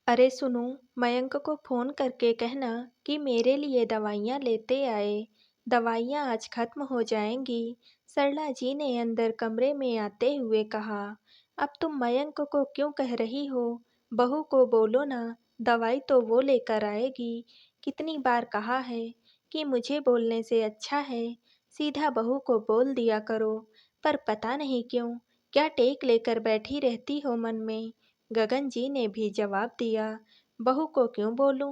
अरे सुनो, मयंक को फोन करके कहना कि मेरे लिए दवाइयाँ लेते आए। दवाइयाँ आज खत्म हो जाएंगी। सरला जी ने अंदर कमरे में आते हुए कहा। अब तुम मयंक को क्यों कह रही हो? बहू को बोलो ना, दवाई तो वो लेकर आएगी। कितनी बार कहा है कि मुझे बोलने से अच्छा है सीधा बहू को बोल दिया करो। पर पता नहीं क्यों, क्या टेक लेकर बैठी रहती हो मन में। गगन जी ने भी जवाब दिया, बहू को क्यों बोलूं?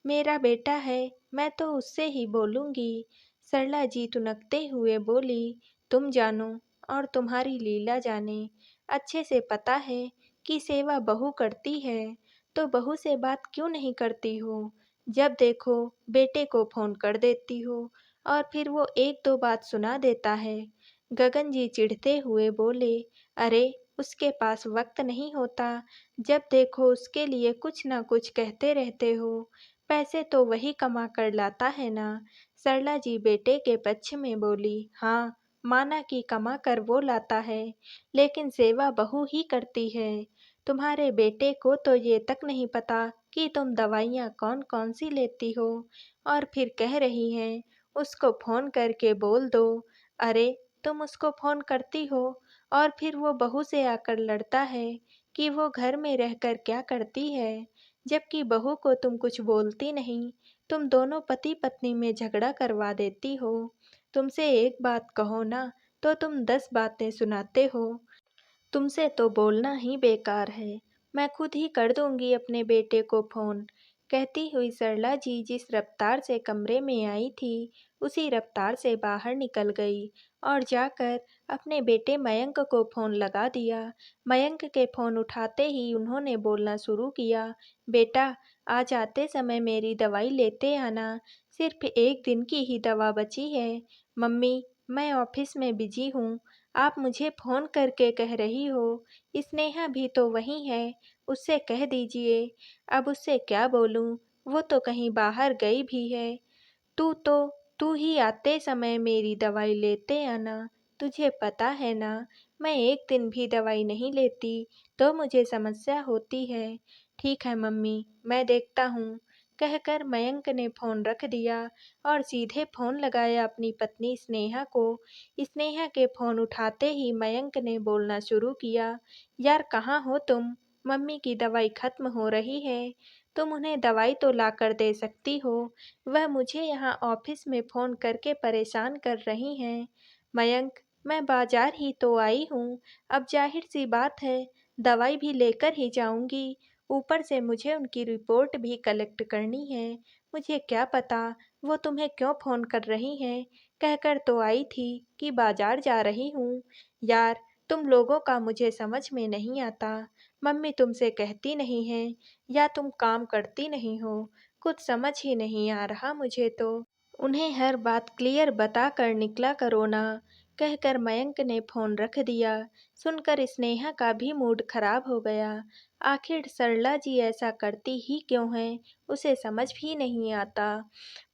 मेरा बेटा है, मैं तो उससे ही बोलूंगी। सरला जी तुनकते हुए बोली, तुम जानो और तुम्हारी लीला जाने। अच्छे से पता है कि सेवा बहू करती है, तो बहू से बात क्यों नहीं करती हो? जब देखो बेटे को फोन कर देती हो और फिर वो एक दो बात सुना देता है। गगन जी चिढ़ते हुए बोले, अरे उसके पास वक्त नहीं होता, जब देखो उसके लिए कुछ ना कुछ कहते रहते हो। पैसे तो वही कमा कर लाता है ना। सरला जी बेटे के पक्ष में बोली, हाँ, माना कि कमा कर वो लाता है, लेकिन सेवा बहू ही करती है। तुम्हारे बेटे को तो ये तक नहीं पता कि तुम दवाइयाँ कौन कौन सी लेती हो, और फिर कह रही हैं उसको फोन करके बोल दो। अरे तुम उसको फोन करती हो और फिर वो बहू से आकर लड़ता है कि वो घर में रहकर क्या करती है, जबकि बहू को तुम कुछ बोलती नहीं। तुम दोनों पति पत्नी में झगड़ा करवा देती हो। तुमसे एक बात कहो ना, तो तुम 10 बातें सुनाते हो। तुमसे तो बोलना ही बेकार है। मैं खुद ही कर दूंगी अपने बेटे को फोन। कहती हुई सरला जी जिस रफ्तार से कमरे में आई थी, उसी रफ्तार से बाहर निकल गई और जाकर अपने बेटे मयंक को फोन लगा दिया। मयंक के फोन उठाते ही उन्होंने बोलना शुरू किया, बेटा, आज आते समय मेरी दवाई लेते आना। सिर्फ एक दिन की ही दवा बची है। मम्मी, मैं ऑफिस में बिजी हूँ, आप मुझे फ़ोन करके कह रही हो। स्नेहा भी तो वहीं है, उससे कह दीजिए। अब उससे क्या बोलूँ, वो तो कहीं बाहर गई भी है। तू तो तू ही आते समय मेरी दवाई लेते आना। तुझे पता है ना, मैं एक दिन भी दवाई नहीं लेती तो मुझे समस्या होती है। ठीक है मम्मी, मैं देखता हूँ, कहकर मयंक ने फ़ोन रख दिया और सीधे फ़ोन लगाया अपनी पत्नी स्नेहा को। स्नेहा के फ़ोन उठाते ही मयंक ने बोलना शुरू किया, यार कहाँ हो तुम? मम्मी की दवाई खत्म हो रही है, तुम उन्हें दवाई तो ला कर दे सकती हो। वह मुझे यहाँ ऑफिस में फ़ोन करके परेशान कर रही हैं। मयंक, मैं बाजार ही तो आई हूँ, अब जाहिर-सी बात है, दवाई भी लेकर ही जाऊँगी। ऊपर से मुझे उनकी रिपोर्ट भी कलेक्ट करनी है। मुझे क्या पता वो तुम्हें क्यों फ़ोन कर रही हैं, कहकर तो आई थी कि बाजार जा रही हूँ। यार, तुम लोगों का मुझे समझ में नहीं आता। मम्मी तुमसे कहती नहीं हैं या तुम काम करती नहीं हो, कुछ समझ ही नहीं आ रहा मुझे तो। उन्हें हर बात क्लियर बता कर निकला करो ना, कहकर मयंक ने फ़ोन रख दिया। सुनकर स्नेहा का भी मूड खराब हो गया। आखिर सरला जी ऐसा करती ही क्यों हैं, उसे समझ भी नहीं आता।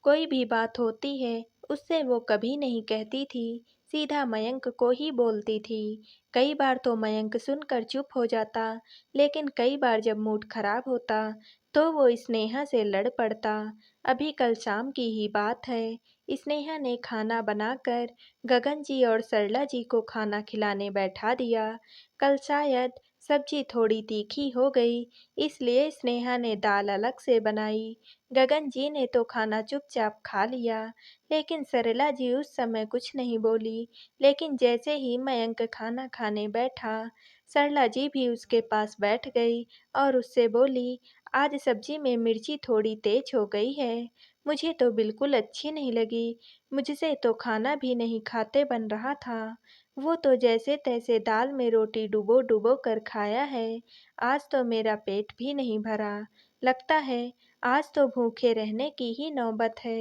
कोई भी बात होती है, उससे वो कभी नहीं कहती थी, सीधा मयंक को ही बोलती थी। कई बार तो मयंक सुनकर चुप हो जाता, लेकिन कई बार जब मूड खराब होता, तो वो स्नेहा से लड़ पड़ता। अभी कल शाम की ही बात है, स्नेहा ने खाना बनाकर गगन जी और सरला जी को खाना खिलाने बैठा दिया। कल शायद सब्जी थोड़ी तीखी हो गई, इसलिए स्नेहा ने दाल अलग से बनाई। गगन जी ने तो खाना चुपचाप खा लिया, लेकिन सरला जी उस समय कुछ नहीं बोली। लेकिन जैसे ही मयंक खाना खाने बैठा, सरला जी भी उसके पास बैठ गई और उससे बोली, आज सब्जी में मिर्ची थोड़ी तेज हो गई है, मुझे तो बिल्कुल अच्छी नहीं लगी। मुझसे तो खाना भी नहीं खाते बन रहा था। वो तो जैसे तैसे दाल में रोटी डुबो डुबो कर खाया है। आज तो मेरा पेट भी नहीं भरा। लगता है आज तो भूखे रहने की ही नौबत है।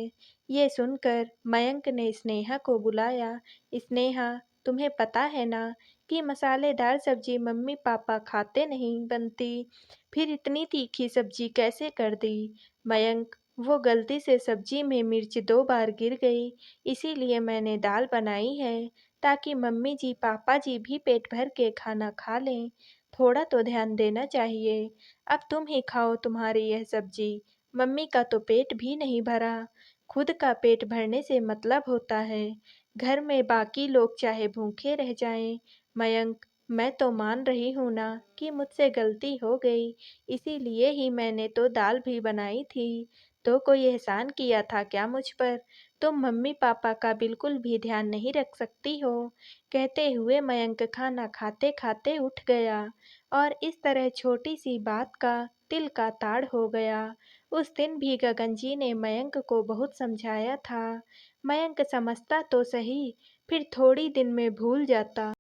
ये सुनकर मयंक ने स्नेहा को बुलाया। स्नेहा, तुम्हें पता है ना कि मसालेदार सब्जी मम्मी पापा खाते नहीं बनती, फिर इतनी तीखी सब्जी कैसे कर दी? मयंक, वो गलती से सब्जी में मिर्च 2 बार गिर गई, इसीलिए मैंने दाल बनाई है, ताकि मम्मी जी पापा जी भी पेट भर के खाना खा लें। थोड़ा तो ध्यान देना चाहिए। अब तुम ही खाओ तुम्हारी यह सब्जी, मम्मी का तो पेट भी नहीं भरा। खुद का पेट भरने से मतलब होता है, घर में बाकी लोग चाहे भूखे रह जाएं। मयंक, मैं तो मान रही हूँ ना कि मुझसे गलती हो गई, इसीलिए ही मैंने तो दाल भी बनाई थी। तो कोई एहसान किया था क्या मुझ पर? तुम मम्मी पापा का बिल्कुल भी ध्यान नहीं रख सकती हो? कहते हुए मयंक खाना खाते खाते उठ गया और इस तरह छोटी सी बात का तिल का ताड़ हो गया। उस दिन भी गगन जी ने मयंक को बहुत समझाया था। मयंक समझता तो सही, फिर थोड़ी दिन में भूल जाता।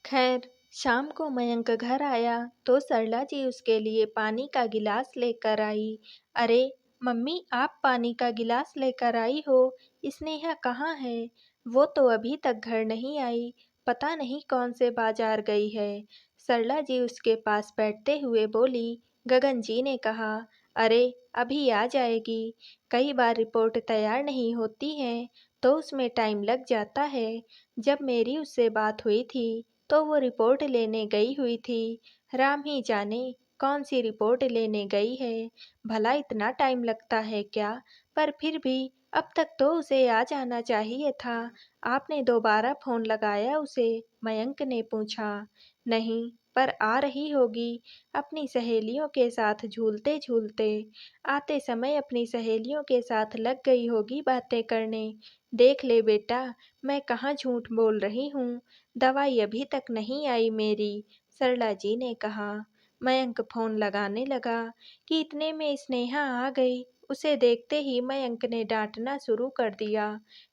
खैर, शाम को मयंक घर आया तो सरला जी उसके लिए पानी का गिलास लेकर आई। अरे मम्मी, आप पानी का गिलास लेकर आई हो, स्नेहा कहाँ है? वो तो अभी तक घर नहीं आई, पता नहीं कौन से बाजार गई है। सरला जी उसके पास बैठते हुए बोली। गगन जी ने कहा, अरे अभी आ जाएगी, कई बार रिपोर्ट तैयार नहीं होती है तो उसमें टाइम लग जाता है। जब मेरी उससे बात हुई थी तो वो रिपोर्ट लेने गई हुई थी। राम ही जाने कौन सी रिपोर्ट लेने गई है, भला इतना टाइम लगता है क्या? पर फिर भी अब तक तो उसे आ जाना चाहिए था। आपने दोबारा फोन लगाया उसे? मयंक ने पूछा। नहीं, पर आ रही होगी, अपनी सहेलियों के साथ झूलते झूलते। आते समय अपनी सहेलियों के साथ लग गई होगी बातें करने। देख ले बेटा, मैं कहाँ झूठ बोल रही हूँ, दवाई अभी तक नहीं आई मेरी, सरला जी ने कहा। मयंक फोन लगाने लगा कि इतने में स्नेहा आ गई। उसे देखते ही मयंक ने डांटना शुरू कर दिया।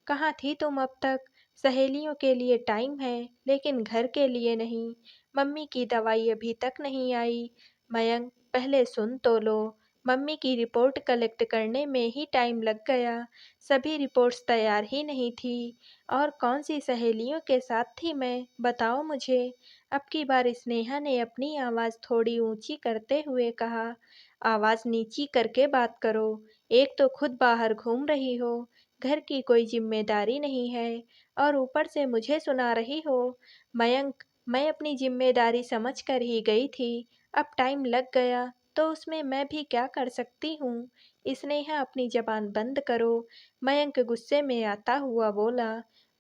कहाँ थी तुम अब तक? सहेलियों के लिए टाइम है लेकिन घर के लिए नहीं। मम्मी की दवाई अभी तक नहीं आई। मयंक, पहले सुन तो लो। मम्मी की रिपोर्ट कलेक्ट करने में ही टाइम लग गया, सभी रिपोर्ट्स तैयार ही नहीं थी। और कौन सी सहेलियों के साथ थी मैं, बताओ मुझे? अब की बार स्नेहा ने अपनी आवाज़ थोड़ी ऊंची करते हुए कहा। आवाज़ नीची करके बात करो, एक तो खुद बाहर घूम रही हो, घर की कोई जिम्मेदारी नहीं है और ऊपर से मुझे सुना रही हो। मयंक, मैं अपनी जिम्मेदारी समझ कर ही गई थी, अब टाइम लग गया तो उसमें मैं भी क्या कर सकती हूँ? स्नेहा, अपनी जबान बंद करो। मयंक गुस्से में आता हुआ बोला।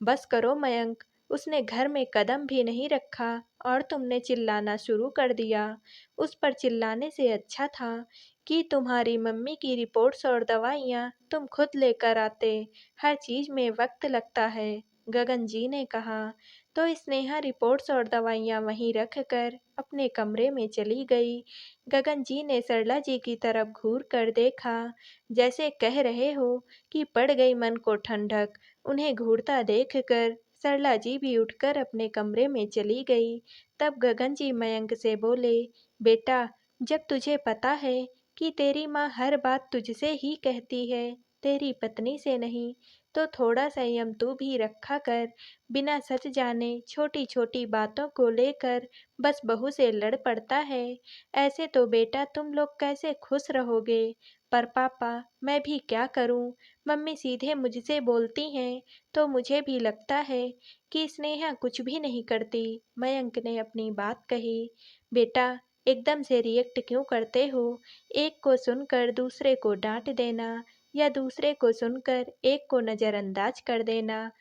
बस करो मयंक, उसने घर में कदम भी नहीं रखा और तुमने चिल्लाना शुरू कर दिया। उस पर चिल्लाने से अच्छा था कि तुम्हारी मम्मी की रिपोर्ट्स और दवाइयाँ तुम खुद लेकर आते। हर चीज़ में वक्त लगता है, गगन जी ने कहा। तो स्नेहा रिपोर्ट्स और दवाइयाँ वहीं रख कर अपने कमरे में चली गई। गगन जी ने सरला जी की तरफ घूर कर देखा, जैसे कह रहे हो कि पड़ गई मन को ठंडक। उन्हें घूरता देखकर सरला जी भी उठकर अपने कमरे में चली गई। तब गगन जी मयंक से बोले, बेटा, जब तुझे पता है कि तेरी माँ हर बात तुझसे ही कहती है, तेरी पत्नी से नहीं, तो थोड़ा संयम तू भी रखा कर। बिना सच जाने छोटी छोटी बातों को लेकर बस बहू से लड़ पड़ता है। ऐसे तो बेटा तुम लोग कैसे खुश रहोगे? पर पापा, मैं भी क्या करूं? मम्मी सीधे मुझसे बोलती हैं तो मुझे भी लगता है कि स्नेहा कुछ भी नहीं करती। मयंक ने अपनी बात कही। बेटा, एकदम से रिएक्ट क्यों करते हो? एक को सुनकर दूसरे को डांट देना या दूसरे को सुनकर एक को नज़रअंदाज कर देना,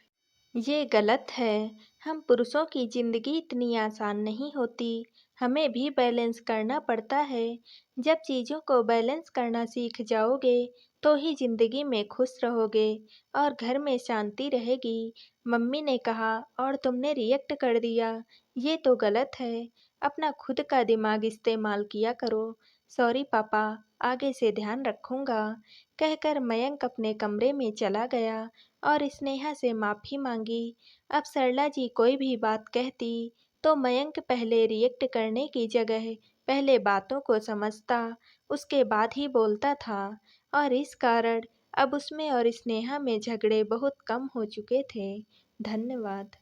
ये गलत है। हम पुरुषों की जिंदगी इतनी आसान नहीं होती, हमें भी बैलेंस करना पड़ता है। जब चीज़ों को बैलेंस करना सीख जाओगे तो ही जिंदगी में खुश रहोगे और घर में शांति रहेगी। मम्मी ने कहा और तुमने रिएक्ट कर दिया, ये तो गलत है। अपना खुद का दिमाग इस्तेमाल किया करो। सॉरी पापा, आगे से ध्यान रखूंगा, कहकर मयंक अपने कमरे में चला गया और स्नेहा से माफ़ी मांगी। अब सरला जी कोई भी बात कहती तो मयंक पहले रिएक्ट करने की जगह पहले बातों को समझता, उसके बाद ही बोलता था और इस कारण अब उसमें और स्नेहा में झगड़े बहुत कम हो चुके थे। धन्यवाद।